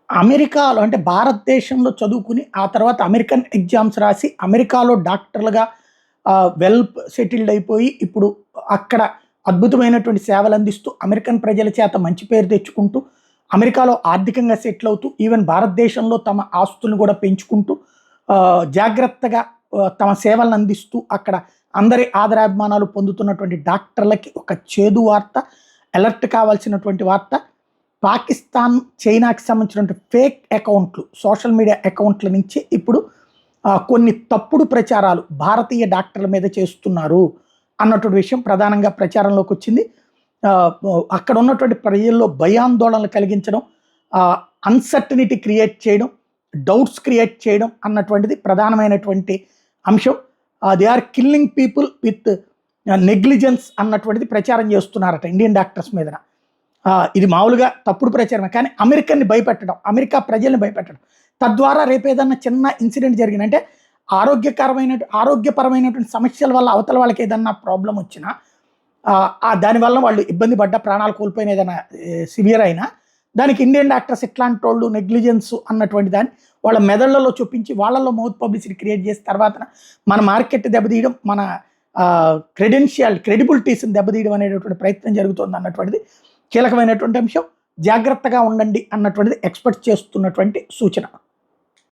అమెరికాలో అంటే భారతదేశంలో చదువుకుని, ఆ తర్వాత అమెరికన్ ఎగ్జామ్స్ రాసి, అమెరికాలో డాక్టర్లుగా వెల్ సెటిల్డ్ అయిపోయి, ఇప్పుడు అక్కడ అద్భుతమైనటువంటి సేవలందిస్తూ, అమెరికన్ ప్రజల చేత మంచి పేరు తెచ్చుకుంటూ, అమెరికాలో ఆర్థికంగా సెటిల్ అవుతూ, ఈవెన్ భారతదేశంలో తమ ఆస్తులను కూడా పెంచుకుంటూ, జాగ్రత్తగా తమ సేవలను అందిస్తూ, అక్కడ అందరి ఆదరాభిమానాలు పొందుతున్నటువంటి డాక్టర్లకి ఒక చేదు వార్త, అలర్ట్ కావాల్సినటువంటి వార్త. పాకిస్తాన్, చైనాకి సంబంధించినటువంటి ఫేక్ అకౌంట్లు, సోషల్ మీడియా అకౌంట్ల నుంచి ఇప్పుడు కొన్ని తప్పుడు ప్రచారాలు భారతీయ డాక్టర్ల మీద చేస్తున్నారు అన్నటువంటి విషయం ప్రధానంగా ప్రచారంలోకి వచ్చింది. అక్కడ ఉన్నటువంటి ప్రజల్లో భయాందోళనలు కలిగించడం, అన్సర్టనిటీ క్రియేట్ చేయడం, డౌట్స్ క్రియేట్ చేయడం అన్నటువంటిది ప్రధానమైనటువంటి అంశం. They are killing people with negligence అన్నటువంటిది ప్రచారం చేస్తున్నారట ఇండియన్ డాక్టర్స్ మీద. ఇది మామూలుగా తప్పుడు ప్రచారమే, కానీ అమెరికన్ని భయపెట్టడం, అమెరికా ప్రజల్ని భయపెట్టడం, తద్వారా రేపు ఏదన్నా చిన్న ఇన్సిడెంట్ జరిగిందంటే ఆరోగ్యపరమైనటువంటి సమస్యల వల్ల అవతల వాళ్ళకి ఏదన్నా ప్రాబ్లం వచ్చినా, దానివల్ల వాళ్ళు ఇబ్బంది పడ్డ, ప్రాణాలు కోల్పోయిన ఏదైనా సివియర్ అయినా, దానికి ఇండియన్ డాక్టర్స్ ఇట్లాంటి వాళ్ళు నెగ్లిజెన్స్ అన్నటువంటి దాన్ని వాళ్ళ మెదళ్లలో చూపించి, వాళ్ళలో మౌత్ పబ్లిసిటీ క్రియేట్ చేసిన తర్వాత మన మార్కెట్ దెబ్బతీయడం, మన క్రెడిబిలిటీస్ని దెబ్బతీయడం అనేటటువంటి ప్రయత్నం జరుగుతుంది అన్నటువంటిది కీలకమైనటువంటి అంశం. జాగ్రత్తగా ఉండండి అన్నటువంటిది ఎక్స్పెక్ట్ చేస్తున్నటువంటి సూచన.